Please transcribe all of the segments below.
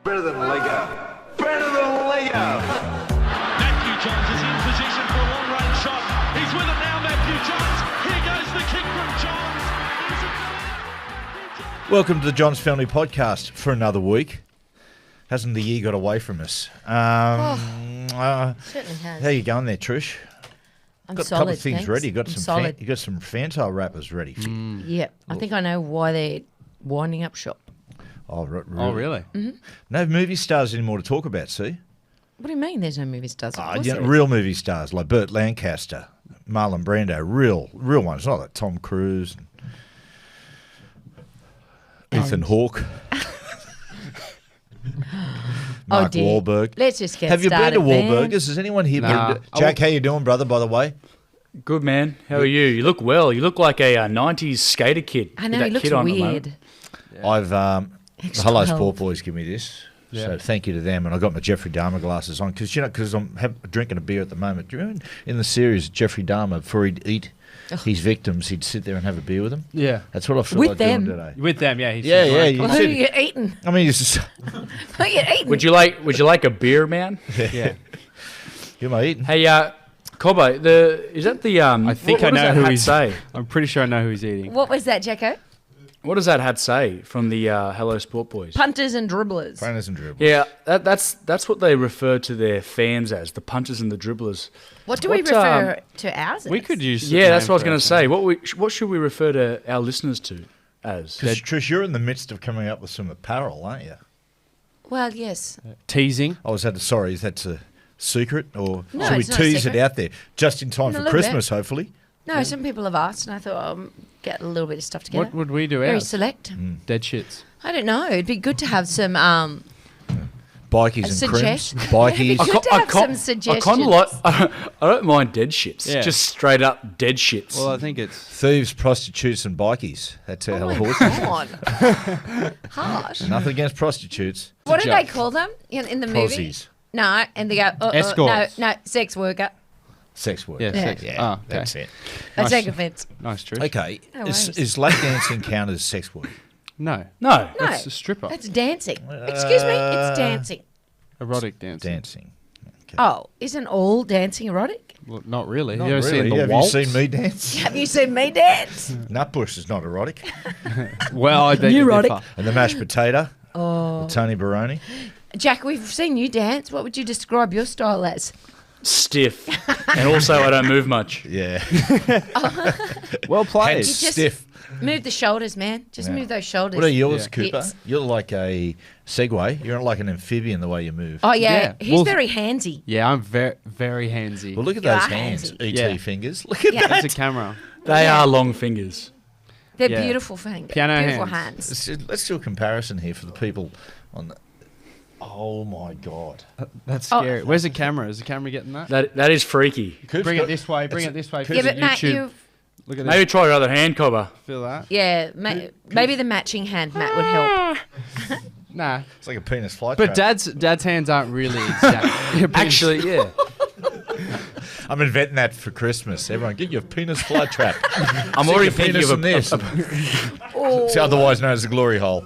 Better than Lego. Better than Lego. Matthew Johns is in position for a long-range shot. He's with it now, Matthew Johns. Here goes the kick from Johns. Welcome to the Johns Family Podcast for another week. Hasn't the year got away from us? Certainly has. How you going there, Trish? I'm Got solid, a couple of things thanks. ready. You got I'm some solid. you got some Fanta wrappers ready for you. Yep. I think I know why they're winding up shop. Oh, Oh, really? No movie stars anymore to talk about, see? What do you mean there's no movie stars? Of course there is. Real movie stars like Burt Lancaster, Marlon Brando, real ones, not like Tom Cruise and Ethan Hawke. Mark dear. Wahlberg. Let's just get Have you been started, to Wahlburgers? man. Has anyone here Nah. been to... Jack, how you doing, brother, by the way? Good, man. How are you? You look well. You look like a 90s skater kid. I know, with he that looks kid on at the moment. weird. I've the Extra Hello help. Sport Boys give me this, Yeah. so thank you to them. And I got my Jeffrey Dahmer glasses on because I'm drinking a beer at the moment. Do you remember in the series Jeffrey Dahmer, before he'd eat his victims, he'd sit there and have a beer with them? Yeah. That's what I feel With like them? doing today. With them, yeah. He's Yeah, yeah. You Well, who are said, you eating? I mean, it's just, Who are you eating? Would you like a beer, man? Yeah. who am I eating? Hey, Cobbo, is that the I think what I know does that who hat he's. say? I'm pretty sure I know who he's eating. What was that, Jacko? What does that hat say from the Hello Sport Boys? Punters and dribblers. Trainers and dribblers. Yeah, that's what they refer to their fans as, the punters and the dribblers. What do we What, refer to ours as? We could use. Yeah, that's what I was going to say. What should we refer to our listeners to as? Because Trish, you're in the midst of coming up with some apparel, aren't you? Well, yes. teasing. Oh, is that a secret, or No, should we it's not a tease it secret. out there just in time A for little Christmas, hopefully? No, some people have asked, and I thought I'll get a little bit of stuff together. What would we do? Very Ours? select. Dead shits. I don't know. It'd be good to have some Bikies and suggest- crims, bikies. Good to have some suggestions. I kind of like. I don't mind dead shits. Yeah. Just straight up dead shits. Well, I think it's. Thieves, prostitutes, and bikies. That's Oh how my it works. God. Harsh. Nothing against prostitutes. What do joke. they call them in the movie? Prosies. No, and they go, Escorts. no, sex worker. Sex work. Yeah, sex. Yeah, Oh, okay. that's it. I Nice. take offence. Nice, Trish. Okay, No is, worries. is lap dancing counted as sex work? No. no. No, That's a stripper. That's dancing. Excuse me, it's dancing. Erotic dancing. Dancing. Oh, isn't all dancing erotic? Well, not really. Not you ever really. seen the Have waltz? you seen me dance? Have you seen me dance? Nutbush is not erotic. Well, I bet you Neurotic. differ. And the mashed potato. Oh. Tony Baroni. Jack, we've seen you dance. What would you describe your style as? Stiff, and also I don't move much. Yeah. Well played. Hence just- stiff. Move the shoulders, man. Just Yeah. move those shoulders. What are yours, Yeah. Cooper? Hips. You're like a Segway. You're like an amphibian the way you move. Oh, yeah. Yeah. He's Well- very handsy. Yeah, I'm very, very handsy. Well, look at You those are hands, handsy. ET Yeah. fingers. Look at Yeah. that. It's a camera. They Yeah. are long fingers. They're Yeah. beautiful fingers. Piano beautiful hands. hands. Let's do a comparison here for the people on the... Oh, my God. That's Oh. scary. Where's the camera? Is the camera getting that? That is freaky. Coop's Bring got- it this way. Bring it this way. Yeah, for but the Matt, YouTube. you... Look at this. Maybe try your other hand, Cobber. Feel that? Yeah, maybe the matching hand, Matt, would help. Nah. It's like a penis fly But trap. dad's hands aren't really exact. Actually, yeah. I'm inventing that for Christmas. Everyone, get your penis fly trap. I'm already Stick your thinking penis of in this. Oh. It's otherwise known as the glory hole.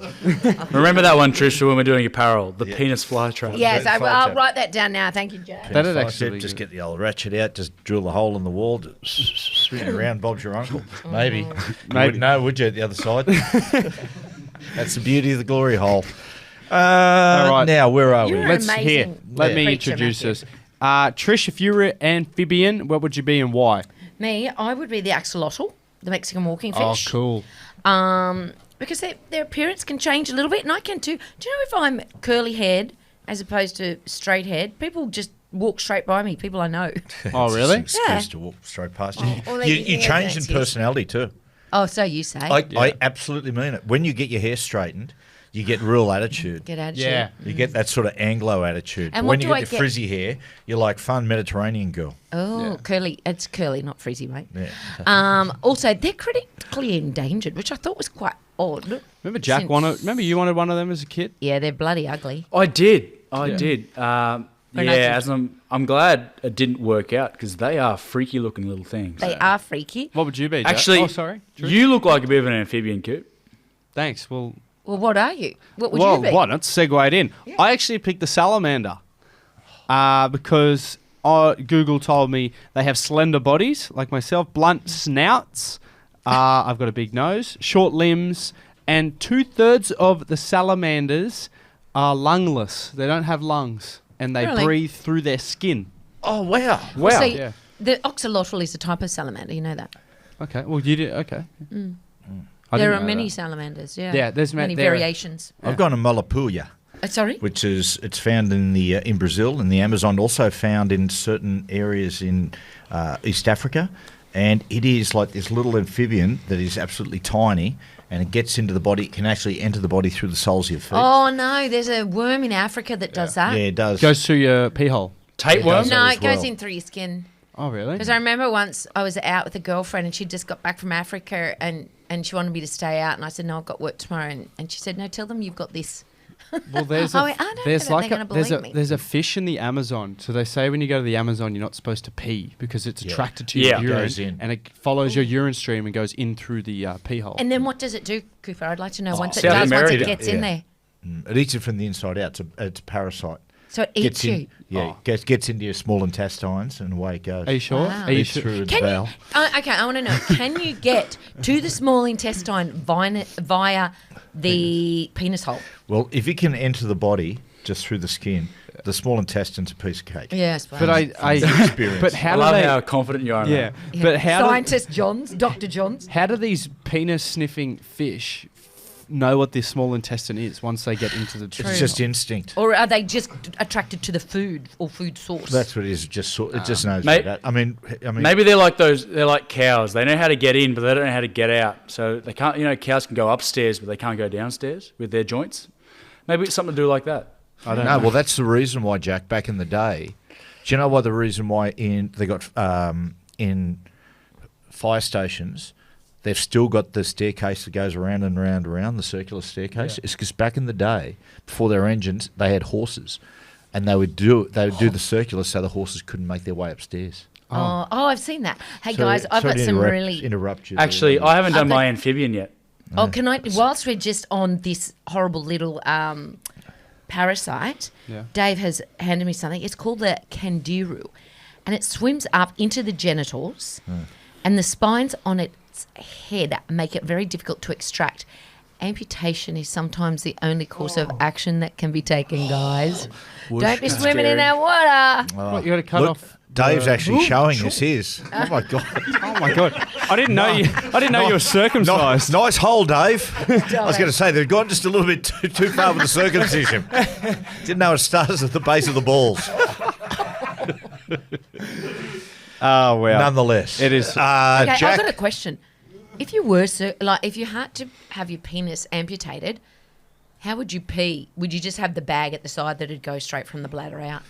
Remember that one, Trish, when we're doing apparel, the penis fly trap. Yes, Fly I'll trap. write that down now. Thank you, Jack. That'd Fly actually tip, just be get the old ratchet out, just drill the hole in the wall, just swing it around, Bob's your uncle. Maybe. You wouldn't know, would you, at the other side? That's the beauty of the glory hole. right. Now, where are we? You're Let's amazing hear. Let me preacher, introduce Matthew. us. Trish, if you were an amphibian, what would you be and why? Me, I would be the axolotl, the Mexican walking fish. Oh, cool. Because their appearance can change a little bit, and I can too. Do you know if I'm curly haired as opposed to straight haired, people just walk straight by me. People I know. Oh, really? It's an excuse Yeah. to walk straight past you. or they You, get you their changed in fancies. personality too. Oh, so you say? I absolutely mean it. When you get your hair straightened, you get real attitude. Get attitude. Yeah. You get that sort of Anglo attitude. And But when what you do get I your get? frizzy hair, you're like fun Mediterranean girl. Oh, Yeah. curly. It's curly, not frizzy, mate. Yeah. Also, they're critically endangered, which I thought was quite odd. Remember Jack wanted? Remember you wanted one of them as a kid? Yeah, they're bloody ugly. I did. I Yeah. did. Very Yeah, nice. as I'm glad it didn't work out because they are freaky looking little things. They are freaky. What would you be, Jack? Actually, Oh, sorry. Trish? you look like a bit of an amphibian, Coop. Thanks. Well, Well, what are you? What would well, you be? what? Let's segue it in. I actually picked the salamander because Google told me they have slender bodies, like myself, blunt snouts. I've got a big nose, short limbs, and 2/3 of the salamanders are lungless. They don't have lungs, and they Really? breathe through their skin. Oh, wow. Wow. See, Yeah. the oxalotl is a type of salamander. You know that. Okay. Well, you did. Okay. I There didn't are know many that. salamanders. Yeah. Yeah, there's many there are- variations. I've gone to Malapuya, Sorry. which is it's found in Brazil and the Amazon, also found in certain areas in East Africa, and it is like this little amphibian that is absolutely tiny, and it gets into the body. It can actually enter the body through the soles of your feet. Oh no, there's a worm in Africa that does that. Yeah, it does. Goes through your pee hole. Tapeworm? does. No, as it goes well. in through your skin. Oh, really? Because I remember once I was out with a girlfriend and she just got back from Africa and she wanted me to stay out and I said, no, I've got work tomorrow. And she said, no, tell them you've got this. Well, there's I went, I don't know there's that like they're gonna there's believe me. there's a fish in the Amazon. So they say when you go to the Amazon, you're not supposed to pee because it's attracted to Yeah. your It goes urine in. and it follows your urine stream and goes in through the pee hole. And then what does it do, Cooper? I'd like to know once it South does, once America. it gets in there. It eats it from the inside out. It's a parasite. So it eats Gets in, you. yeah, gets into your small intestines and away it goes. Are you sure? Wow. Are you Eats sure? through the Can bowel. you, okay, I want to know, can you get to the small intestine via the penis hole? Well, if it can enter the body just through the skin, the small intestine's a piece of cake. Yeah, I suppose. But I experience. but I how do love they? how confident you are. in Yeah. that. Yeah. But how do, Scientist Johns, Dr. Johns. how do these penis sniffing fish know what this small intestine is once they get into the? It's just instinct. Or are they just attracted to the food or food source? That's what it is. It just knows Mate- that. I mean, Maybe they're like those. They're like cows. They know how to get in, but they don't know how to get out. So they can't. You know, cows can go upstairs, but they can't go downstairs with their joints. Maybe it's something to do like that. I don't no. know. Well, that's the reason why, Jack. Back in the day, do you know why the reason why they got in fire stations? They've still got the staircase that goes around and around and around, the circular staircase. It's because back in the day, before their engines, they had horses, and they would do the circular so the horses couldn't make their way upstairs. Oh, I've seen that. Hey, Sorry- guys, I've sorry got to some interrupt- really... interrupt you. Actually, there. I haven't done I've my got- amphibian yet. Oh, can I... Whilst we're just on this horrible little parasite, Yeah. Dave has handed me something. It's called the candiru, and it swims up into the genitals, and the spines on its head make it very difficult to extract. Amputation is sometimes the only course of action that can can, guys. Don't be swimming in that water. What, you got to cut Look, off. Dave's actually showing us his. Oh my god! Oh my god! I didn't know you. I didn't know you were circumcised. Nice hole, Dave. I was going to say they've gone just a little bit too far with the circumcision. Didn't know it starts at the base of the balls. Oh wow! Nonetheless, It is- Okay, I've Jack. got a question. If you were if you had to have your penis amputated, how would you pee? Would you just have the bag at the side that'd go straight from the bladder out?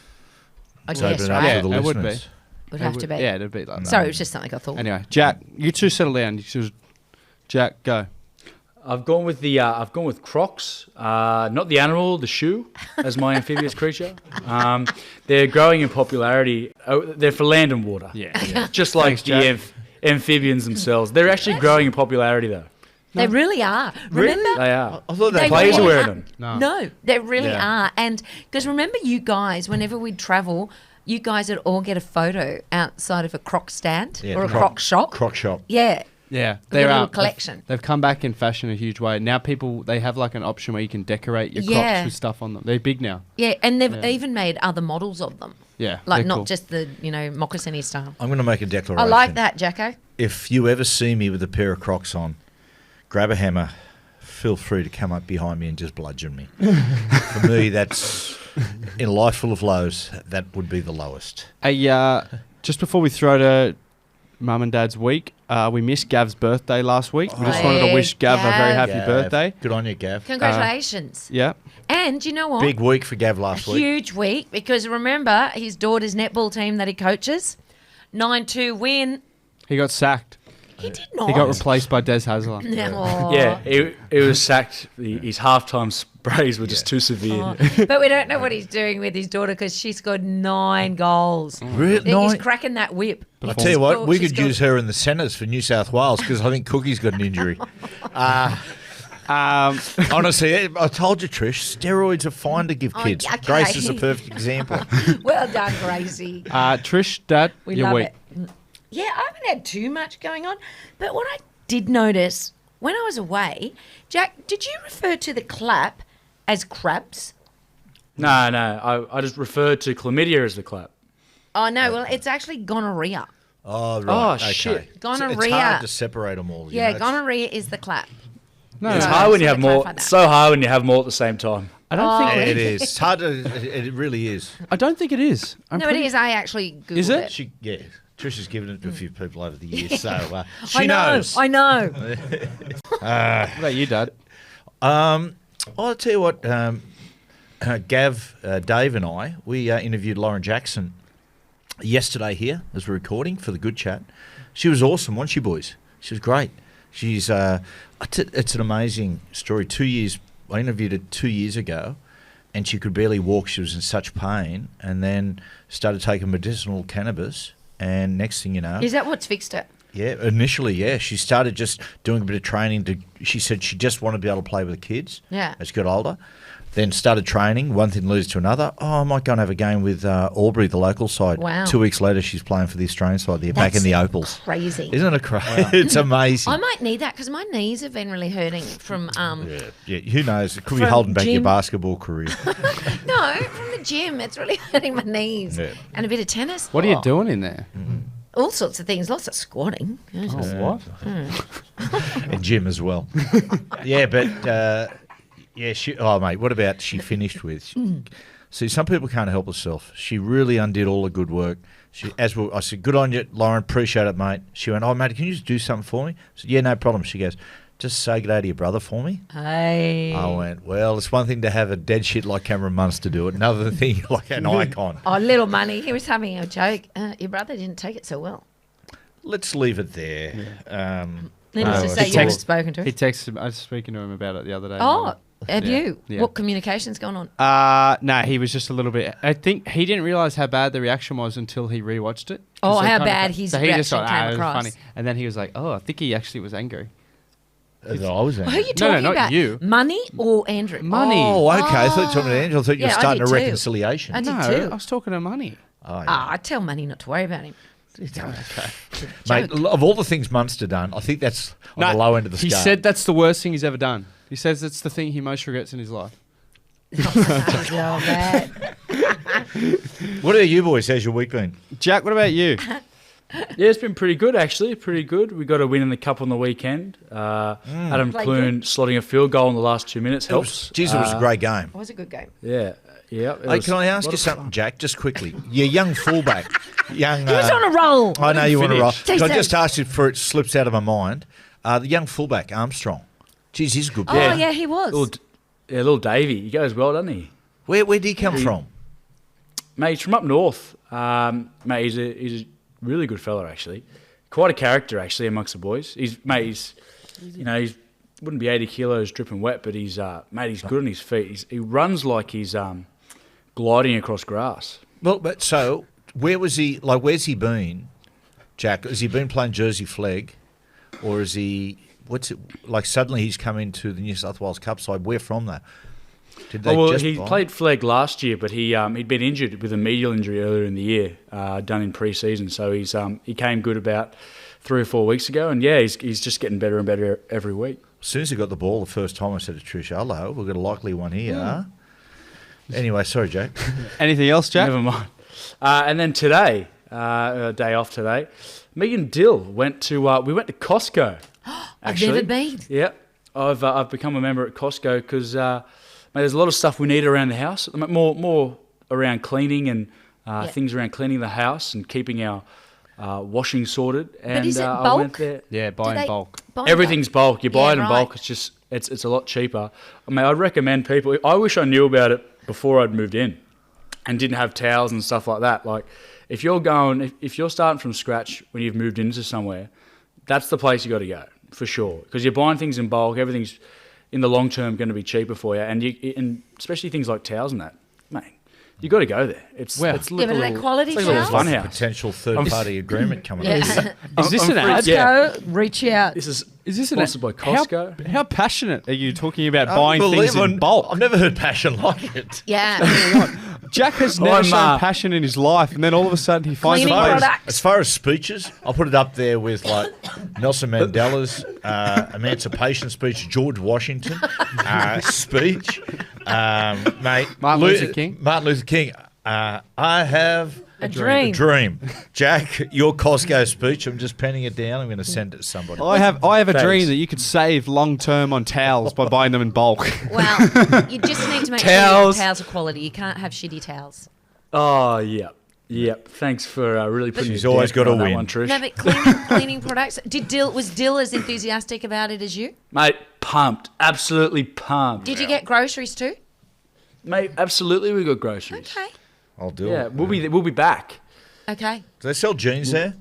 I Open guess, it up right? Yeah, for the it would be. listeners. Would have to be. Yeah, it'd be like that. Sorry, it was just something I thought. Anyway, Jack, you two settle down. Jack, go. I've gone with Crocs, not the animal, the shoe, as my amphibious creature. They're growing in popularity. Oh, they're for land and water. Yeah. Just like Thanks, the Jack. amphibians themselves. They're actually growing in popularity, though. They really are. Remember? They are. I thought They Players are really wearing are. them. No, they really Yeah. are. And because remember, you guys, whenever we'd travel, you guys would all get a photo outside of a Croc stand Yeah, or a Croc- Croc shop. Croc shop. Yeah. Yeah, They're they're a little out. collection. They've come back in fashion in a huge way. Now they have like an option where you can decorate your Yeah. Crocs with stuff on them. They're big now. Yeah, and they've even made other models of them. Yeah, Like they're not cool. just the, moccasin-y style. I'm going to make a declaration. I like that, Jacko. If you ever see me with a pair of Crocs on, grab a hammer. Feel free to come up behind me and just bludgeon me. For me, that's in a life full of lows. That would be the lowest. Hey, just before we throw to Mum and Dad's week, we missed Gav's birthday last week. We just wanted to Hey, wish Gav a very Gav. happy Gav. birthday. Good on you, Gav. Congratulations. Yeah. And you know what? Big week for Gav last week. Huge week because remember his daughter's netball team that he coaches, 9-2 win. He got sacked. He did not. He got replaced by Des Hasler. No. Yeah, it was sacked. His halftime sprays were just too severe. But we don't know what he's doing with his daughter because she scored 9 goals. Really? He's Nine? cracking that whip. I'll tell you what, we She's could got- use her in the centres for New South Wales because I think Cookie's got an injury. Honestly, I told you, Trish, steroids are fine to give Oh, kids. okay. Grace is a perfect example. Well done, Gracie. Trish, Dad, We your love week. it. Yeah, I haven't had too much going on. But what I did notice when I was away, Jack, did you refer to the clap as crabs? No, I just referred to chlamydia as the clap. Oh, no. Well, it's actually gonorrhea. Oh, right. Oh, okay. shit. It's Gonorrhea. hard to separate them all. Yeah, you know, gonorrhea is the clap. No, It's no, hard when you so have to more. clarify that. It's so hard when you have more at the same time. I don't think It is. It's hard to. It really is. I don't think it is. No, it is. I actually Googled Is it? Trish has given it to a few people over the years, so she I know. knows. I know. What about you, Dad? I'll tell you what. Gav, Dave, and I interviewed Lauren Jackson yesterday here as we're recording for the Good Chat. She was awesome, wasn't she, boys? She was great. She's it's an amazing story. 2 years. I interviewed her 2 years ago, and she could barely walk. She was in such pain, and then started taking medicinal cannabis. And next thing you know, Is that what's fixed it? yeah, initially, yeah, she started just doing a bit of training. She said she just wanted to be able to play with the kids. Yeah. As she got older. Then started training. One thing leads to another. Oh, I might go and have a game with Albury, the local side. Wow. 2 weeks later, she's playing for the Australian side. They're back in That's the Opals. Crazy. Isn't it crazy? It's amazing. I might need that because my knees have been really hurting from Yeah, who knows? It could be From holding back your gym. basketball career. no, from the gym. It's really hurting my knees. Yeah. And a bit of tennis. What are you Oh, doing in there? All sorts of things. Lots of squatting. Oh, what? And Jim as well. Yeah, but mate, what about she finished with? See, some people can't help themselves. She really undid all the good work. I said, good on you, Lauren, appreciate it, mate. She went, oh, mate, can you just do something for me? I said, yeah, no problem. She goes, just say good day to your brother for me. Hey. I went, well, it's one thing to have a dead shit like Cameron Munster do it. Another thing like an icon. Oh, little money. He was having a joke. Your brother didn't take it so well. Let's leave it there. Needless to say, you haven't spoken to He him. texted. I was speaking to him about it the other day. Oh, have Yeah. you? Yeah. What communication's going on? No, he was just a little bit. I think he didn't realize how bad the reaction was until he rewatched it. 'Cause Oh, they how kinda- bad his so he just reaction thought, came it was across. funny. And then he was like, "Oh, I think he actually was angry." I was Who are you angry. No, talking not about? you. Money or Andrew? Money. Oh, okay. I thought you were talking about Angel. I thought you were Yeah, I starting a did too. reconciliation. I did No, too. I was talking to Money. Oh, yeah. Ah, I tell Money not to worry about him. Mate, of all the things Munster done, I think that's on the low end of the he scale. said that's the worst thing he's ever done. He says it's the thing he most regrets in his life. Oh, bad. What about you boys? How's your week been? Jack, what about you? Yeah, it's been pretty good actually. Pretty good. We got a win in the cup on the weekend. Adam Played Clune good. slotting a field goal in the last 2 minutes helps. Jeez, it was a great game. It was a good game. Yeah, yeah. Hey, can I ask you something, Jack, just quickly? Your young fullback. He was on a roll. I know you want to roll. finish. I just asked you for it slips out of my mind. The young fullback, Armstrong. Jeez, he's a good Oh, player. yeah, he was. Little Davey. He goes well, doesn't he? Where did he come from? Mate, he's from up north. Mate, he's a really good fella actually. Quite a character actually amongst the boys. He's wouldn't be 80 kilos dripping wet, but he's he's good on his feet. He runs like he's gliding across grass. Well, but so where was he? Like, where's he been, Jack? Has he been playing Jersey flag, or is he? What's it like? Suddenly he's come into the New South Wales Cup side. Where from that? Did they just he buy? played flag last year, but he'd been injured with a medial injury earlier in the year, done in pre-season. So he came good about 3 or 4 weeks ago, and yeah, he's just getting better and better every week. As soon as he got the ball the first time, I said to Trish, hello, we've got a likely one here. Anyway, sorry, Jack. Anything else, Jack? Never mind. And then today, day off today, me and Dill went to Costco. I've never been. Yeah, I've become a member at Costco because there's a lot of stuff we need around the house. More around cleaning and things around cleaning the house and keeping our washing sorted. And is it I went bulk? there. Yeah, buy in they bulk. buy in Everything's bulk. You buy Yeah, it in right. bulk. It's just it's a lot cheaper. I mean, I'd recommend people. I wish I knew about it before I'd moved in, and didn't have towels and stuff like that. Like, if you're starting from scratch when you've moved into somewhere, that's the place you got to go for sure. Because you're buying things in bulk. Everything's in the long term going to be cheaper for you, and especially things like towels and that. Mate, You got to go there. It's Wow. it's Yeah, like but a are they little, quality it's like a little towels? fun house. Potential third-party agreement coming up. Yeah. Is this an ad? Yeah. Reach out. This is Is this sponsored by Costco. How passionate are you talking about buying things in bulk? I've never heard passion like it. Yeah. Jack has never I'm, shown passion in his life, and then all of a sudden he finds Cleaning a place. products. As far as speeches, I'll put it up there with like Nelson Mandela's emancipation speech, George Washington speech, mate. Martin Luther King. Martin Luther King. I have A dream. dream. Jack, your Costco speech. I'm just penning it down. I'm going to send it to somebody. I have a Thanks. dream that you could save long term on towels by buying them in bulk. Well, you just need to make sure your Towels. towels are quality. You can't have shitty towels. Oh, yep. Thanks for really putting. She's your always damper got to on that win. one, Trish. No, but cleaning products. Was Dill as enthusiastic about it as you? Mate, pumped. Absolutely pumped. Did you get groceries too? Mate, absolutely. We got groceries. Okay. I'll do Yeah, it. we'll be back. Okay. Do they sell jeans there?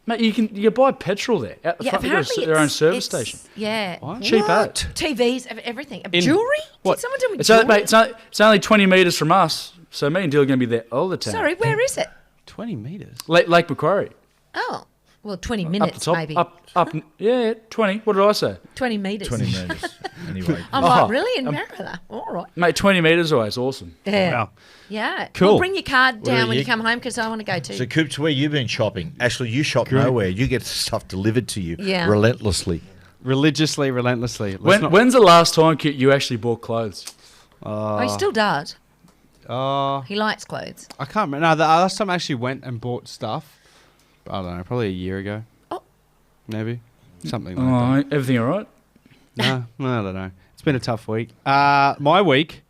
Mate, you can buy petrol there. Out the Yeah, front, they've got apparently their own it's- service it's- station. Yeah. Cheap out. TVs, everything. In- Jewelry? what? Did someone tell me It's jewelry? only, mate, it's only 20 metres from us, so me and Dill are going to be there all the time. Sorry, where is it? 20 meters. Lake Macquarie. Oh, well, 20 Up minutes the top. maybe. Up. Yeah, 20. What did I say? 20 metres. 20 metres. Anyway. I'm Oh. like, really? In Merida? All right. Mate, 20 metres away is awesome. Yeah. Wow. Yeah. Cool. Well, bring your card down about when you you? come home because I want to go too. So, Coops, where you been shopping? Actually, you shop nowhere. You get stuff delivered to you Yeah. relentlessly. Religiously, relentlessly. Let's not- When's the last time you actually bought clothes? Oh, he still does. Uh, He likes clothes. I can't remember. No, the last time I actually went and bought stuff, I don't know, probably a year ago. Oh. Maybe. Something like that. Everything all right? No, I don't know. It's been a tough week. My week.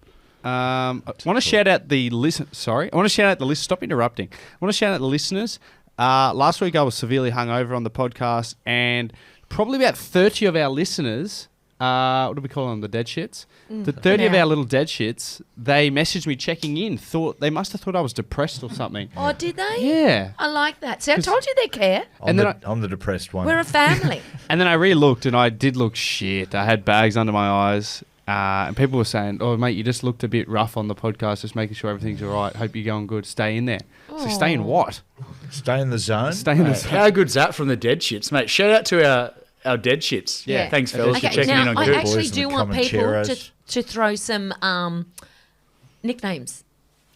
I want to shout out the listen. Sorry, I want to shout out the list. Stop interrupting. I want to shout out the listeners. Last week I was severely hungover on the podcast, and probably about 30 of our listeners. What do we call them? The dead shits. The 30 of Yeah. our little dead shits. They messaged me checking in. Thought they must have thought I was depressed or something. Oh, did they? Yeah. I like that. See, I told you they care. I'm the depressed one. We're a family. And then I re-looked, and I did look shit. I had bags under my eyes. And people were saying, "Oh, mate, you just looked a bit rough on the podcast. Just making sure everything's all right. Hope you're going good. Stay in there." So stay in what? Stay in the zone. Stay in the. How good's that from the dead shits, mate? Shout out to our dead shits. Yeah. Thanks, fellas, for Okay, checking now in on I Coop. actually Boys and do the want people Comancheros. to throw some nicknames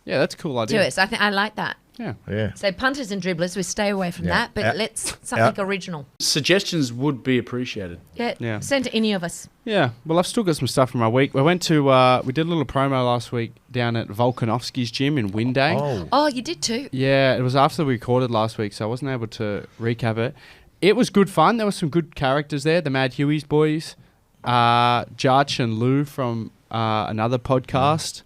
Yeah, that's a cool to idea. us. I think I like that. Yeah. Yeah. So punters and dribblers, we stay away from Yeah. that, but Yeah. let's something original. Suggestions would be appreciated. Yeah. Yeah. Send to any of us. Yeah. Well, I've still got some stuff from my week. We went to. We did a little promo last week down at Volkanovski's gym in Windang. Oh, Oh, you did too. Yeah, it was after we recorded last week, so I wasn't able to recap it. It was good fun. There were some good characters there. The Mad Huey's boys, Jarch and Lou from another podcast,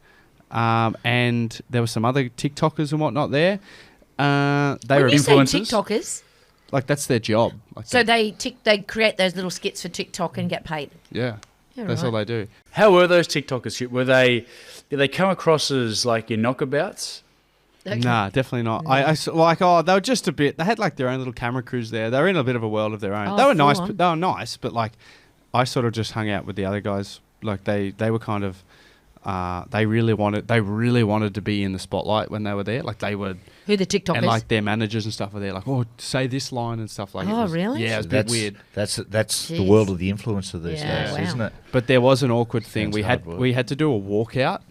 and there were some other TikTokers and whatnot there. They When were you say influencers. TikTokers, Like that's their job. Like so they create those little skits for TikTok and get paid. yeah, Yeah, that's all right. they do. How were those TikTokers? Did they come across as like your knockabouts? Okay. Nah, definitely not. I they were just a bit. They had like their own little camera crews there. They were in a bit of a world of their own. Oh, They were nice. full on. But they were nice, but like I sort of just hung out with the other guys. Like they were kind of. They really wanted to be in the spotlight when they were there. Like they would, Who the TikTokers? and like their managers and stuff were there. Like, oh, say this line and stuff like. Oh, it was, really? Yeah, it was a bit that's weird. That's the Jeez. world of the influencer these Yeah, days, wow. isn't it? But there was an awkward thing. Sounds hard work. We had to do a walkout,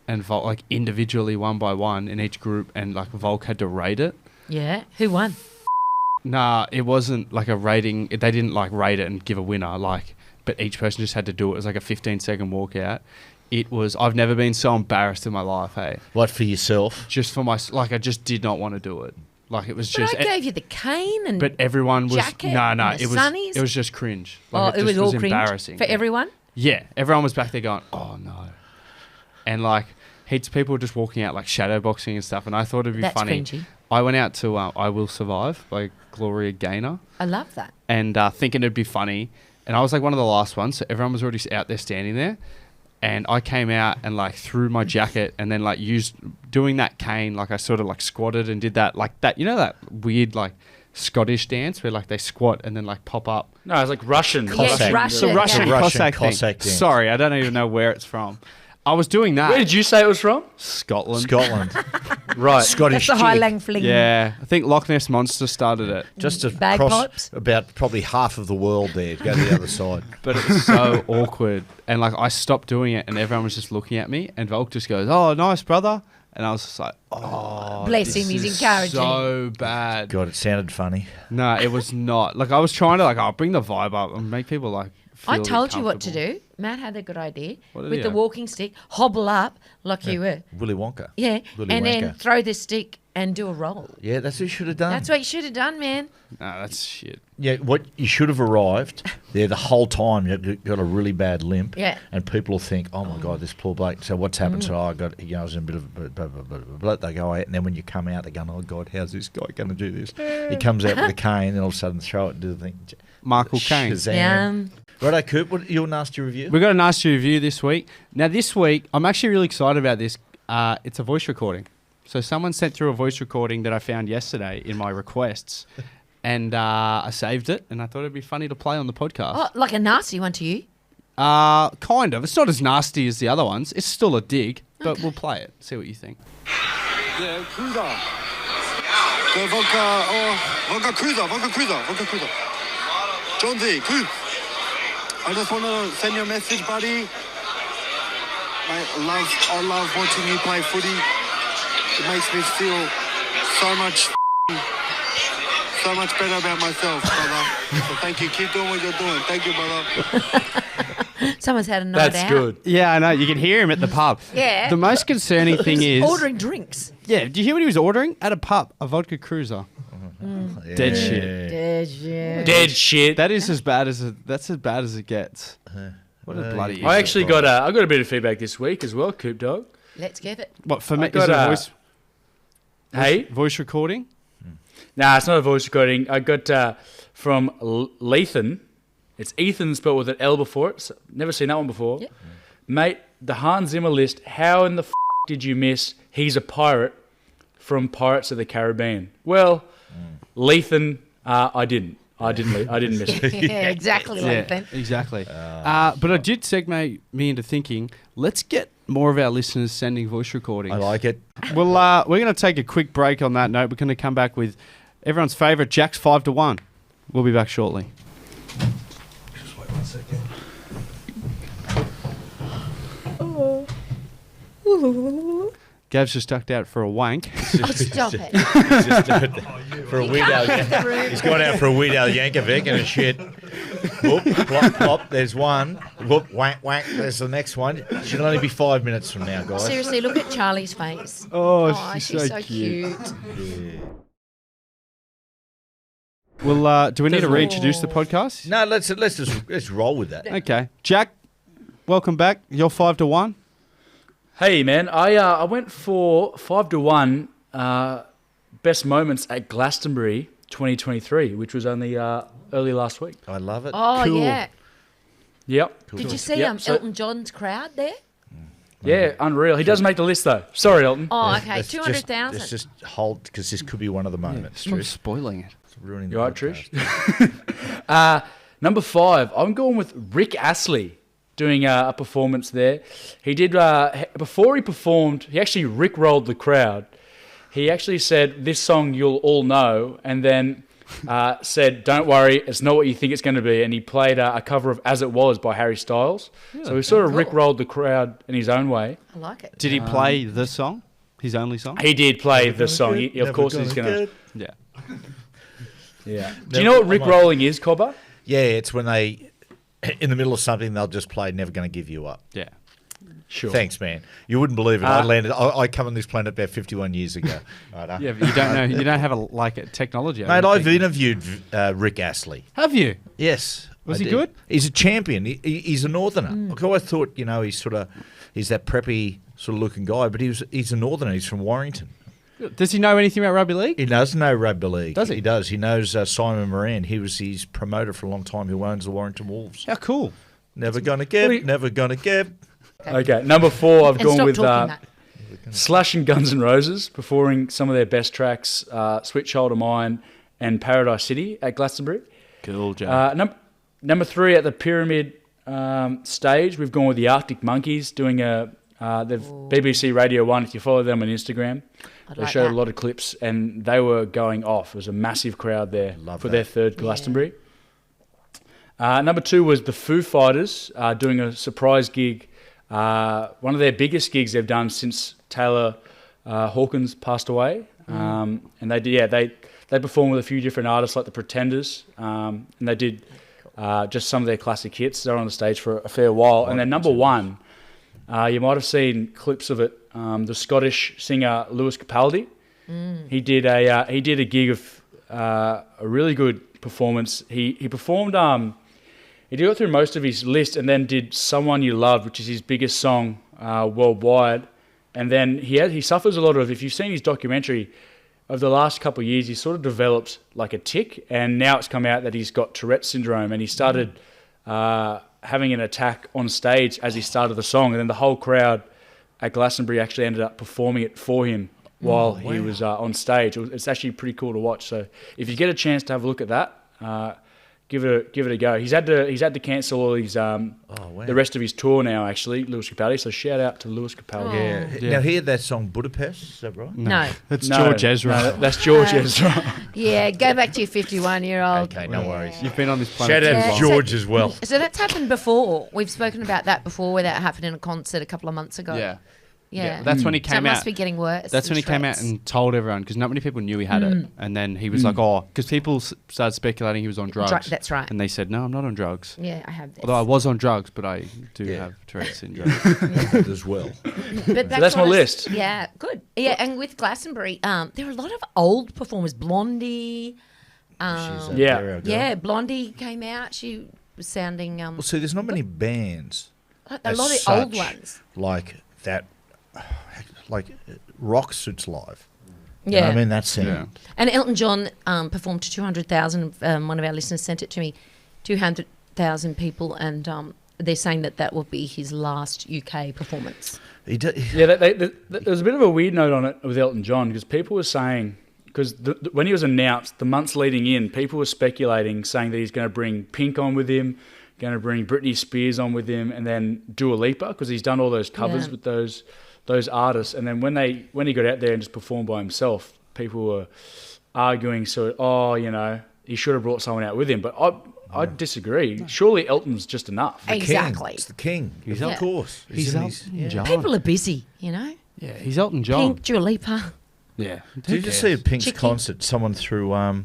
and Volk, like individually one by one in each group, and like Volk had to rate it. Yeah. Who won? Nah, it wasn't like a rating. They didn't like rate it and give a winner. Like, but each person just had to do it. It was like a 15-second walkout. It was. I've never been so embarrassed in my life. Hey, What for yourself? just for my like, I just did not want to do it. Like it was But just. I gave you the cane and. But everyone was jacket no. and the It was sunnies. it was just cringe. oh, Like, it was just all cringe embarrassing for Yeah. everyone. Yeah, everyone was back there going, "Oh no," and like heaps of people were just walking out like shadow boxing and stuff. And I thought it'd be That's funny. cringy. I went out to "I Will Survive" by Gloria Gaynor, I love that. and thinking it'd be funny. And I was like one of the last ones, so everyone was already out there standing there. And I came out and like threw my jacket and then like doing that cane, like I sort of like squatted and did that like that, you know, that weird like Scottish dance where like they squat and then like pop up. No, it's like Russian. Yes, Cossack. Russian. The Russian yeah. Russian Cossack thing. Cossack dance. Sorry, I don't even know where it's from. I was doing that. Where did you say it was from? Scotland. Scotland. Right. Scottish That's the jig. Highland fling. Yeah, I think Loch Ness Monster started it. Just across Bagpipes? about probably half of the world there. Go to the other side. But it was so awkward. And like I stopped doing it and everyone was just looking at me and Volk just goes, "Oh, nice, brother." And I was just like, "Oh, Bless this him, he's is encouraging. so bad." God, it sounded funny. No, it was not. Like I was trying to I'll bring the vibe up and make people like feel I told you what to comfortable. do. Matt had a good idea. What did With he the have? walking stick, hobble up like you were. Willy Wonka. Yeah. Willy and then Wonka. throw the stick and do a roll. Yeah, that's what you should have done. That's what you should have done, man. No, that's shit. Yeah, what you should have arrived there the whole time. You got a really bad limp. Yeah. And people will think, "Oh my God, this poor bloke." So what's happened? So I got, I was in a bit of blah, blah, blah, blah, blah. They go out, and then when you come out, they're going, "Oh God, how's this guy going to do this?" He comes out with a cane, and all of a sudden throw it and do the thing. Michael Caine. Shazam. Righto, Coop, what your nasty review? We've got a nasty review this week. Now, this week, I'm actually really excited about this. It's a voice recording. So someone sent through a voice recording that I found yesterday in my requests, and I saved it, and I thought it'd be funny to play on the podcast. Oh, like a nasty one to you. Kind of. It's not as nasty as the other ones. It's still a dig, but we'll play it. See what you think. 네, 크루저. 그 vodka cruiser. Jonesy, Coop. I just want to send you a message, buddy. I love watching you play footy. It makes me feel so much better about myself, brother. So thank you. Keep doing what you're doing. Thank you, brother. Someone's had a night That's out. good. Yeah, I know. You can hear him at the pub. Yeah. The most concerning thing is... Ordering drinks. Yeah, do you hear what he was ordering? At a pub, a vodka cruiser. Yeah. Dead shit. Dead shit. That is as bad as that's as bad as it gets. What a bloody... I actually got I got a bit of feedback this week as well, Coop Dog. Let's give it. What, for me? Is got it a a- voice, Hey? voice recording? Nah, it's not a voice recording. I got from Lethan. It's Ethan spelled with an L before it. So never seen that one before. Yep. Mate, the Hans Zimmer list, how in the did you miss He's a Pirate from Pirates of the Caribbean? Well, Lethan, I didn't. I didn't miss it. Yeah, exactly, Nathan. Exactly. But I did segment me into thinking, let's get more of our listeners sending voice recordings. I like it. Well, we're going to take a quick break on that note. We're going to come back with everyone's favourite, Jack's 5-1. We'll be back shortly. Just wait 1 second. Gav's just ducked out for a wank. Oh, stop it. He's just for a weirdo. He's gone out for a weirdo Yankovic and a shit. Whoop, plop, plop. There's one. Whoop, wank, wank. There's the next one. Should only be 5 minutes from now, guys. Seriously, look at Charlie's face. Oh, She's so cute. Well, do we need to reintroduce the podcast? No, let's roll with that. Okay. Jack, welcome back. You're 5-1. Hey, man, I went for 5-1 best moments at Glastonbury 2023, which was only early last week. I love it. Oh, Cool. yeah. Yep. Did you see Yep, so- Elton John's crowd there? Yeah, unreal. He does make the list, though. Sorry, Elton. Oh, okay. Let's 200,000. Let's just hold, because this could be one of the moments. Stop Trish. spoiling it. It's ruining You the all right, podcast. Trish? Number 5, I'm going with Rick Astley doing a performance there. He did, before he performed, he actually Rick-rolled the crowd. He actually said, this song you'll all know, and then said, don't worry, it's not what you think it's going to be. And he played a cover of As It Was by Harry Styles. So he sort of Rick-rolled the crowd in his own way. I like it. Did he play the song? His only song? He did play the song. Of course he's going to. Yeah. Yeah. Do you know what Rick-rolling is, Cobber? Yeah, it's when they, in the middle of something, they'll just play Never Gonna Give You Up. Yeah. Sure. Thanks, man. You wouldn't believe it. I come on this planet about 51 years ago. Right, Yeah, but you don't know. You don't have a technology. Mate, I've interviewed Rick Astley. Have you? Yes. Was I he did. good? He's a champion. He's a northerner. I always thought, he's that preppy sort of looking guy, but he's a northerner. He's from Warrington. Does he know anything about rugby league? He does know rugby league. Does he? He does. He knows Simon Moran. He was his promoter for a long time, who owns the Warrington Wolves. How cool. Never gonna give, never gonna give. Okay, number 4, I've And gone stop with talking that. Slash and Guns N' Roses performing some of their best tracks, Sweet Child of Mine and Paradise City at Glastonbury. Cool, Jack. Number 3, at the Pyramid stage, we've gone with the Arctic Monkeys doing a They've BBC Radio 1, if you follow them on Instagram. I'd They like showed that. a lot of clips, and they were going off. There was a massive crowd there Love for that. their third Glastonbury. Number 2 was the Foo Fighters doing a surprise gig. One of their biggest gigs they've done since Taylor Hawkins passed away. And they performed with a few different artists like the Pretenders, and they did just some of their classic hits. They were on the stage for a fair while. And then number 1, you might have seen clips of it. The Scottish singer Lewis Capaldi. He did a gig of a really good performance. He performed. He got through most of his list and then did "Someone You Loved," which is his biggest song worldwide. And then he suffers a lot of. If you've seen his documentary, over the last couple of years, he sort of developed like a tic, and now it's come out that he's got Tourette syndrome, and he started having an attack on stage as he started the song, and then the whole crowd at Glastonbury actually ended up performing it for him while he was on stage. It's actually pretty cool to watch. So if you get a chance to have a look at that, give it a go. He's had to cancel all his the rest of his tour now. Actually, Lewis Capaldi. So shout out to Lewis Capaldi. Yeah. Now, hear that song Budapest, is that right? No. That's No, George Ezra. no, that's George Ezra. Yeah, go back to your 51-year-old. Okay, no worries. You've been on this planet. Shout out Yeah. to George as well. So that's happened before. We've spoken about that before, where that happened in a concert a couple of months ago. Yeah. Yeah. That's when he So it came must out. be getting worse. That's when he came out Tourette's. and told everyone, because not many people knew he had it. And then he was like, because people started speculating he was on drugs. That's right. And they said, no, I'm not on drugs. Yeah, I have this. Although I was on drugs, but I do Yeah. have Tourette's syndrome. As well. But that's my what I- list. Yeah, good. Yeah, and with Glastonbury, there were a lot of old performers. Blondie. She's a Yeah. Barrow girl. Yeah, Blondie came out. She was sounding Well, see, there's not many bands a as lot of such old ones. like that, like rock suits live. You know Yeah. what I mean, that sound. Yeah. And Elton John performed to 200,000. One of our listeners sent it to me, 200,000 people, and they're saying that will be his last UK performance. He did, Yeah, there was a bit of a weird note on it with Elton John, because people were saying, because when he was announced, the months leading in, people were speculating, saying that he's going to bring Pink on with him, going to bring Britney Spears on with him, and then Dua Lipa, because he's done all those covers Yeah. with those artists. And then when he got out there and just performed by himself, people were arguing, he should have brought someone out with him. But I disagree. Surely Elton's just enough. Exactly. King. It's the king. He's of Elton- course. He's in Elton John. People are busy, you know. Yeah, he's Elton John. Pink, Dua Lipa. Yeah. Did you see at Pink's Chicky. concert? Someone threw a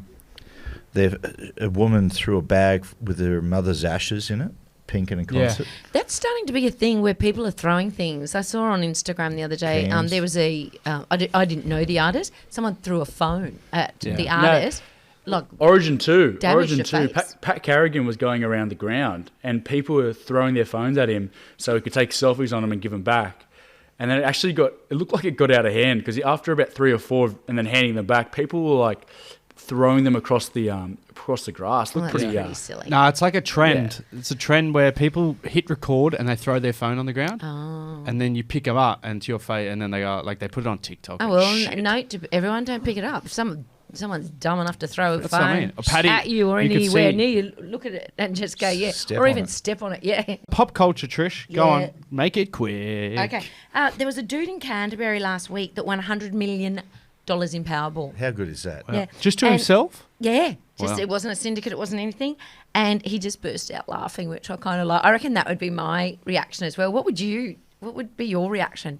woman threw a bag with her mother's ashes in it. Pink in a Yeah. concert. That's starting to be a thing where people are throwing things. I saw on Instagram the other day. Cans. There was I didn't know the artist. Someone threw a phone at Yeah. the No. artist. Like, Origin 2. Damaged Origin the 2. face. Pat Carrigan was going around the ground, and people were throwing their phones at him so he could take selfies on them and give them back. And then it looked like it got out of hand, because after about 3 or 4 and then handing them back, people were like throwing them across the grass. well, Looked that's pretty. pretty silly. No, it's like a trend. It's a trend where people hit record and they throw their phone on the ground, and then you pick them up and to your face, and then they go they put it on TikTok. Oh and well, shit. note to everyone: don't pick it up. If someone's dumb enough to throw a That's what I phone mean. Or Paddy, at you or you could anywhere see- near you, look at it and just go, yeah, Step or on even it. step on it, yeah. Pop culture, Trish. Go Yeah. on, make it quick. Okay. There was a dude in Canterbury last week that won $100 million in Powerball. How good is that? Yeah. Just to And- himself. Yeah, just Wow. it wasn't a syndicate, it wasn't anything, and he just burst out laughing, which I kind of like. I reckon that would be my reaction as well. What would be your reaction?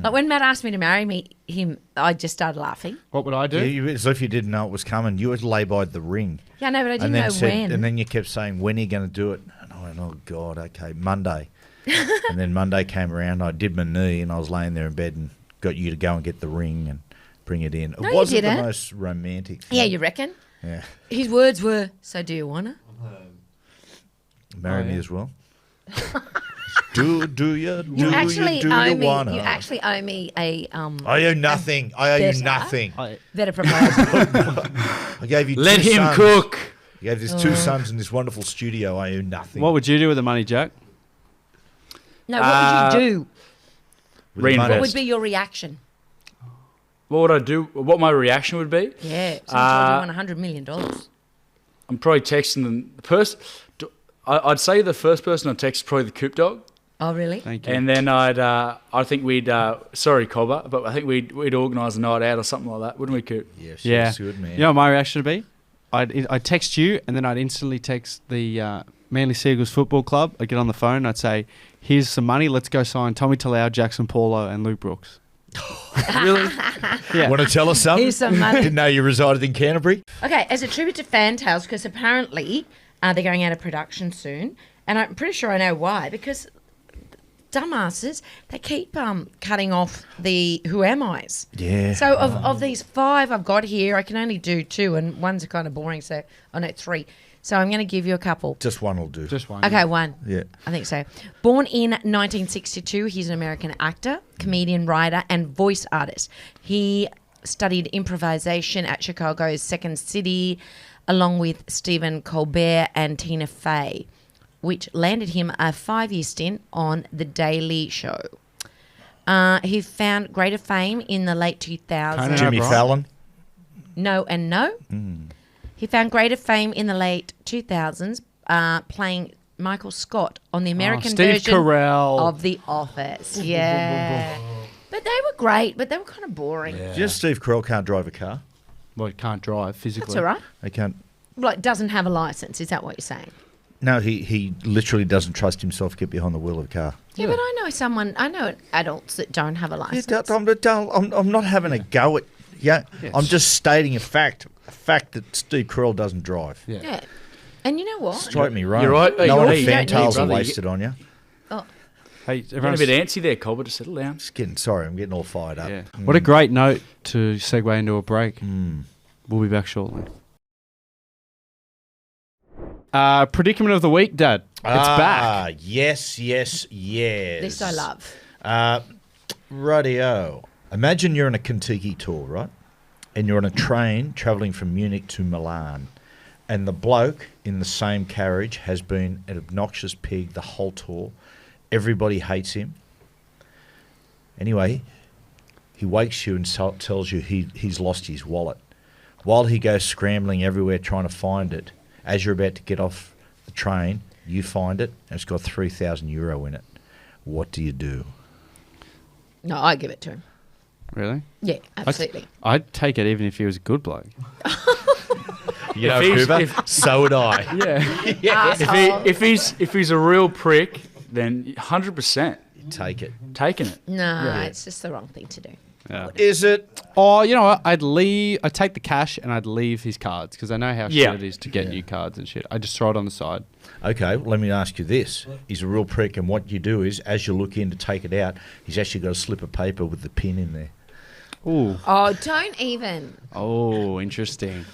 Like when Matt asked me to marry him, I just started laughing. What would I do? Yeah, as if you didn't know it was coming. You would lay by the ring. Yeah, no, but I didn't and then know when. And then you kept saying, when are you going to do it? And I went, oh, God, okay, Monday. And then Monday came around, I did my knee, and I was laying there in bed and got you to go and get the ring and bring it in. It No, you wasn't the didn't. most romantic thing. Yeah, you reckon? Yeah. His words were, "So do you wanna?" Marry me yeah. as well. do you You actually owe me. wanna? You actually owe me a I owe nothing. I owe you better- nothing. better proposal. I gave you Let two him sons. cook. I gave these two sons in this wonderful studio. I owe nothing. What would you do with the money, Jack? No, what would you do? With the money. What Reinvest. would be your reaction? What would I do? What my reaction would be? Yeah, someone told you won $100 million. I'm probably texting them. I'd say the first person I text is probably the Coop Dog, Oh, really? Thank you. And then I think we'd, sorry, Cobber, but I think we'd organise a night out or something like that, wouldn't we, Coop? Yes, Yeah. yes, good, man. You know what my reaction would be? I'd text you, and then I'd instantly text the Manly Seagulls Football Club. I'd get on the phone, and I'd say, here's some money, let's go sign Tommy Talau, Jackson Paulo, and Luke Brooks. Really? Yeah. Want to tell us something? Here's some money. Didn't know you resided in Canterbury. Okay, as a tribute to Fantails, because apparently they're going out of production soon, and I'm pretty sure I know why, because dumbasses, they keep cutting off the Who Am I's. Yeah. So of these 5 I've got here, I can only do 2, and one's kind of boring, so I know 3. So I'm going to give you a couple. Just one will do. Just one. Okay, one. Yeah. I think so. Born in 1962, he's an American actor, comedian, writer, and voice artist. He studied improvisation at Chicago's Second City, along with Stephen Colbert and Tina Fey, which landed him a 5-year stint on The Daily Show. He found greater fame in the late 2000s. Conan Jimmy O'Brien. Fallon. No and no. He found greater fame in the late 2000s playing Michael Scott on the American Steve version Carell. of The Office. Yeah. But they were great, but they were kind of boring. Just Steve Carell can't drive a car. Well, he can't drive physically. That's all right. They can't. Like, doesn't have a license. Is that what you're saying? No, he literally doesn't trust himself to get behind the wheel of a car. Yeah, but I know adults that don't have a license. I'm not having a go at. Yeah, Yes. I'm just stating a fact that Steve Carell doesn't drive. Yeah. Yeah. And you know what? Straight me wrong. You're right. No Hey, one hey, fantails hey, are brother, wasted on you. Oh, Hey, Getting a everyone's bit antsy there, Cobber, to settle down. Just kidding. Sorry, I'm getting all fired up. Yeah. What a great note to segue into a break. We'll be back shortly. Predicament of the week, Dad. It's back. Yes. this I love. Radio. Imagine you're on a Kentucky tour, right? And you're on a train travelling from Munich to Milan. And the bloke in the same carriage has been an obnoxious pig the whole tour. Everybody hates him. Anyway, he wakes you and tells you he's lost his wallet. While he goes scrambling everywhere trying to find it, as you're about to get off the train, you find it, and it's got €3,000 in it. What do you do? No, I give it to him. Really? Yeah, absolutely. I'd take it even if he was a good bloke. You know, If he's- Cooper, if- so would I. Yeah. If he's a real prick, then 100% Take it. taking it. No, it's just the wrong thing to do. Yeah. Is it? Oh, you know what? I'd take the cash and I'd leave his cards because I know how Yeah. shit it is to get new cards and shit. I just throw it on the side. Okay, well, let me ask you this. He's a real prick, and what you do is, as you look in to take it out, he's actually got a slip of paper with the pin in there. Ooh. Oh, don't even. Oh, interesting.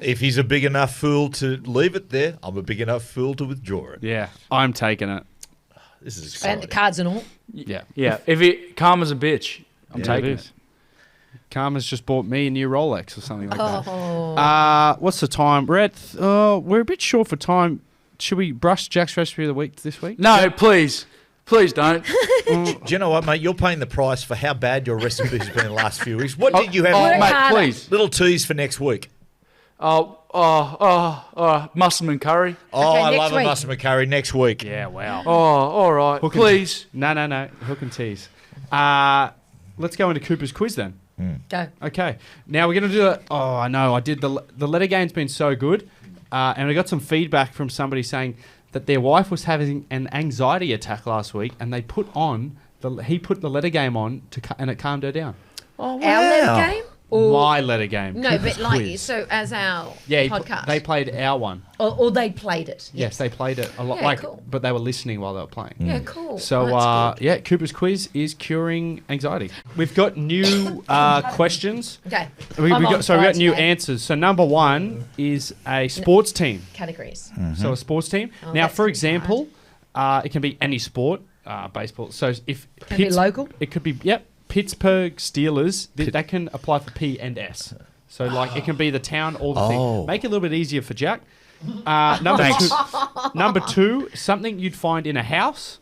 If he's a big enough fool to leave it there, I'm a big enough fool to withdraw it. Yeah, I'm taking it. This is And exciting. the cards and all. Yeah. Yeah. If it Karma's a bitch, I'm Yeah, taking it it. is. Karma's just bought me a new Rolex or something like that. Oh. What's the time? We're a bit short for time. Should we brush Jack's recipe of the week this week? No, please. Please don't. Do you know what, mate? You're paying the price for how bad your recipe's been the last few weeks. What did you have? Oh, mate, harder. please. Little tease for next week. Musselman curry. Oh, Okay, I next love week. a Muscle McCurry next week. Yeah, wow. Oh, all right. Hook and- Please. No. Hook and tease. Let's go into Cooper's quiz then. Go. Okay. Now we're going to do it. Oh, I know. I did the letter game's been so good. And I got some feedback from somebody saying that their wife was having an anxiety attack last week and they he put the letter game on and it calmed her down. Oh, Our letter game? Or, My letter game. no, Cooper's but like, quiz. so as our Yeah, podcast. they played our one. or they played it. Yes, they played it a lot. Yeah, like, cool. but they were listening while they were playing. Yeah, cool. So, Oh, that's good. yeah, Cooper's quiz is curing anxiety. We've got new questions. Okay. We I'm on got fire new today. answers. So, number one is a sports team. Categories. So, a sports team. Oh, now, that's for too example, it can be any sport, baseball. So, if Can it be local? it could be, Pittsburgh Steelers. That can apply for P and S. So, like, it can be the town or the Oh. thing. Make it a little bit easier for Jack. Number two, something you'd find in a house.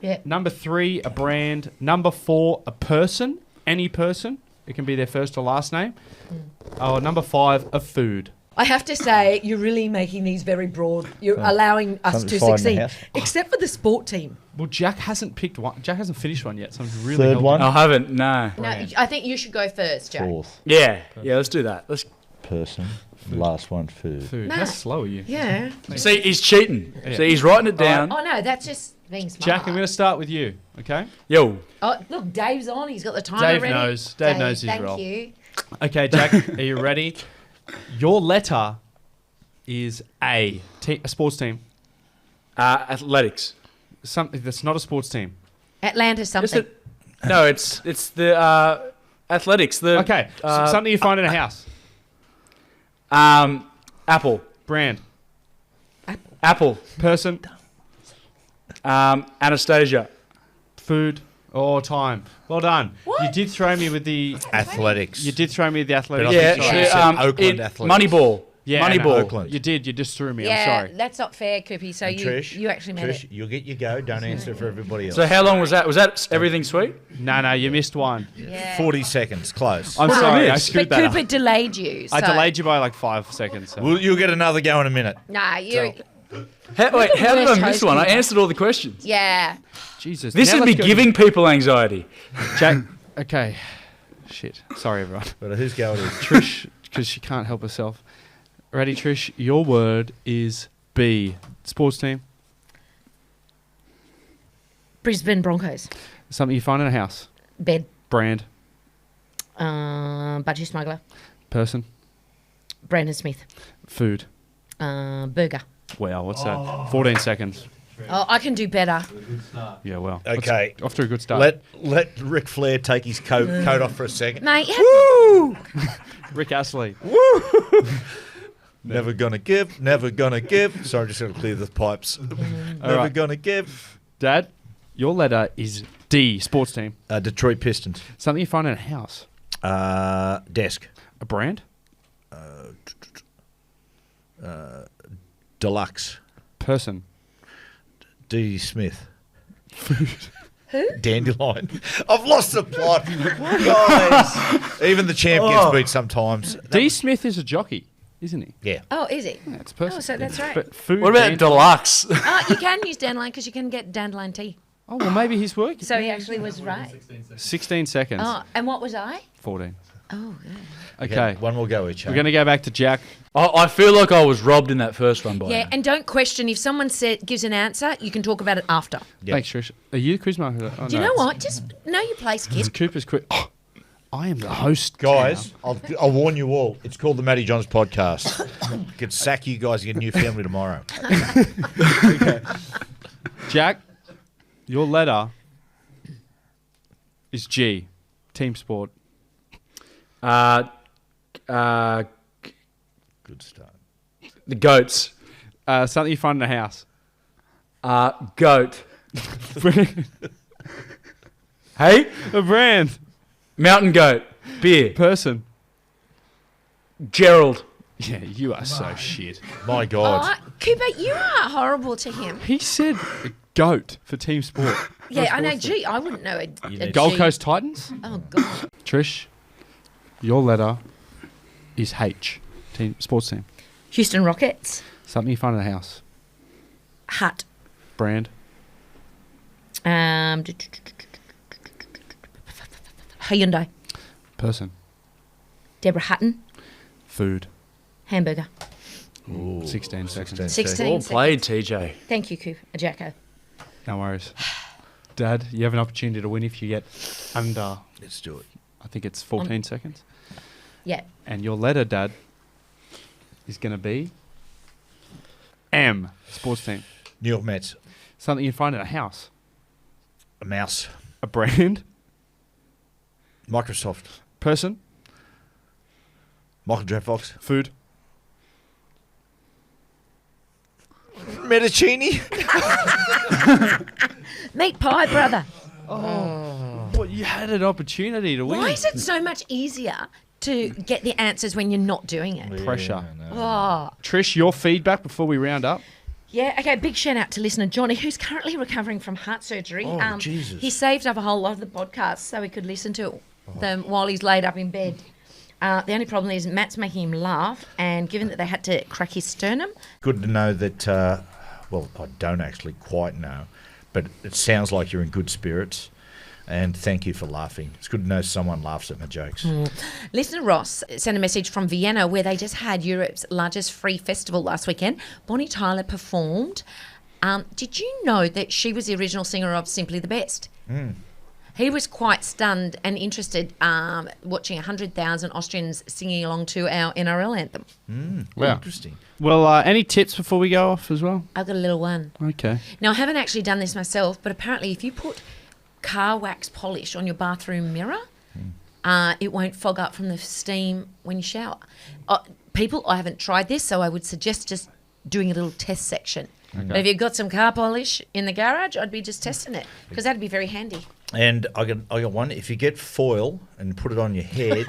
Yeah. Number three, a brand. Number four, a person. Any person. It can be their first or last name. Oh, number five, a food. I have to say, you're really making these very broad. You're allowing us something to to find in the succeed, house. except for the sport team. Well, Jack hasn't picked one. Jack hasn't finished one yet, so I'm really Third helping. one. I haven't. No. No, I think you should go first, Jack. Fourth Yeah. Yeah. Let's do that. Let's person. Last one, food. Food. No. How slow are you? Yeah. see. He's cheating. See, he's writing it down. Oh no, that's just being smart. Jack, I'm going to start with you, okay? Yo. Oh, look, Dave's on. He's got the timer Dave ready. knows. Dave knows his thank role. you. Okay, Jack, are you ready? Your letter is A sports team. Athletics. Something that's not a sports team. Atlanta Is something. it? No, it's the athletics. The Okay, something you find in a house. Apple. Brand. Apple. Person. Anastasia. Food. Or time. Well done. What? You did throw me with the... Athletics. You did throw me with the athletics. I Yeah. think you Sorry. should have said Oakland Athletics. Moneyball. Yeah, I know. Moneyball. Oakland. You did. You just threw me. Yeah, I'm sorry. that's not fair, Coopy. So And you actually made Trish, it. you'll get your go. Don't answer for everybody else. So how long was that? Was that everything sweet? No, you missed one. Yeah. 40 seconds. Close. I'm What did I sorry. I miss? screwed But that Cooper up. delayed you. I so- delayed you by like 5 seconds. So. You'll get another go in a minute. Nah, you. How did worst I miss host one? I ever. answered all the questions. Yeah. Jesus. This Now is me let's go- giving people anxiety. Jack. Okay. Shit. Sorry, everyone. But whose go it is? Trish, because she can't help herself. Ready, Trish? Your word is B. Sports team. Brisbane Broncos. Something you find in a house. Bed. Brand. Budgie Smuggler. Person. Brandon Smith. Food. Burger. Wow, what's that? 14 seconds. Oh, I can do better. Yeah, well. Okay. Off to a good start. Let Ric Flair take his coat off for a second. Mate, Rick Astley. Never gonna give, never gonna give. Sorry, I'm just gonna clear the pipes. Never right. gonna give. Dad, your letter is D. Sports team. Detroit Pistons. Something you find in a house. Desk. A brand. Deluxe. Person. D. Smith. Who? Dandelion. I've lost the plot. Guys. Even the champ gets beat sometimes. D. Smith is a jockey, isn't he? Yeah. oh, is it? Yeah, it's person. Oh, so that's right. But food. What about and- deluxe? Oh, you can use dandelion because you can get dandelion tea. Oh, well, maybe he's working. So he actually was right. 16 seconds. Oh, and what was I? 14. Oh, good. Okay. One will go each. We're going to go back to Jack. I feel like I was robbed in that first one by Yeah, him. and don't question if someone gives an answer. You can talk about it after. Yeah. Thanks, Trish. Are you the quiz marker? Oh, Do you know what? Just know your place, kid. Cooper's quick. Oh, I am the host. Guys, I'll warn you all. It's called the Matty Johns podcast. Could sack you guys and get a new family tomorrow. Jack, your letter is G. Team sport. The Good start. goats. Something you find in a house. Goat. Hey? A brand. Mountain goat. Beer. Person. Gerald. Yeah, you are so shit. My God. Oh, Cooper, you are horrible to him. He said a goat for team sport. Yeah, I know. Gee, I wouldn't know a need- Gold G. Coast Titans. Oh, God. Trish, your letter is H. Team sports team. Houston Rockets. Something you find in a house. Hut. Brand. Hyundai. Person. Deborah Hutton. Food. Hamburger. 16 seconds. 16 All seconds. played, TJ. Thank you, Cooper. Jacko. No worries. Dad, you have an opportunity to win if you get under, Let's do it. I think it's 14 seconds. Yeah. And your letter, Dad, is going to be M. Sports team. New York Mets. Something you find in a house. A mouse. A brand. Microsoft. Person. Michael J. Fox. Food. Medicini. Meat pie, brother. What, you had an opportunity to win. Why is it so much easier to get the answers when you're not doing it? Pressure. Oh. Trish, your feedback before we round up. Yeah, okay, big shout out to listener Johnny, who's currently recovering from heart surgery. Oh, Jesus. He saved up a whole lot of the podcasts so he could listen to them while he's laid up in bed. The only problem is Matt's making him laugh, and given that they had to crack his sternum, Good to know that, well, I don't actually quite know, but it sounds like you're in good spirits. And thank you for laughing. It's good to know someone laughs at my jokes. listener Ross sent a message from Vienna where they just had Europe's largest free festival last weekend. Bonnie Tyler performed. Did you know that she was the original singer of Simply the Best? He was quite stunned and interested watching 100,000 Austrians singing along to our NRL anthem. Wow. Interesting. Well, any tips before we go off as well? I've got a little one. Okay. Now, I haven't actually done this myself, but apparently if you put car wax polish on your bathroom mirror, it won't fog up from the steam when you shower. People, I haven't tried this, so I would suggest just doing a little test section. But if you've got some car polish in the garage, I'd be just testing it because that'd be very handy. And I got one. If you get foil and put it on your head,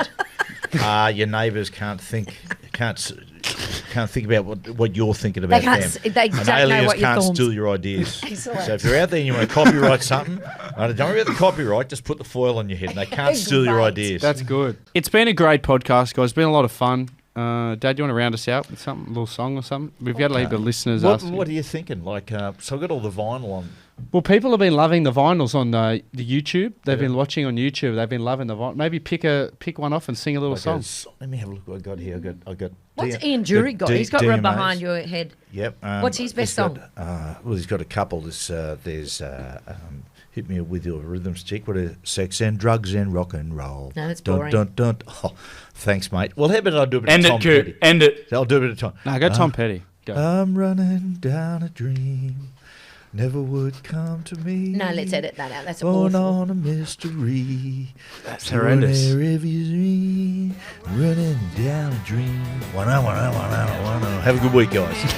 your neighbours can't think about what you're thinking about them. They And don't know aliens what your can't thorns. steal your ideas. Excellent. So if you're out there and you want to copyright something, don't worry about the copyright. Just put the foil on your head, and they can't steal your Great. ideas. That's good. It's been a great podcast, guys. It's been a lot of fun. Dad, you want to round us out with something, a little song or something? We've got a heap of listeners asking. What are you thinking? Like, so I've got all the vinyl on. Well, people have been loving the vinyls on the YouTube. They've been watching on YouTube. They've been loving the vinyl. Maybe pick one off and sing a little song. Let me have a look what I got here. I got. What's Ian Dury got? He's got right behind your head. Yep. What's his best he's got, song? Well, he's got a couple. There's Hit Me With Your Rhythms Chick. What a sex and drugs and rock and roll. No, that's boring. Oh, thanks, mate. Well, how about I do a bit End of it, Tom Coop. Petty? End it. I'll do a bit of Tom. No, go Tom Petty. Go. I'm running down a dream. Never would come to me. No, let's edit that out. That's Born awful. on a mystery. That's horrendous. Running down a dream. Have a good week, guys.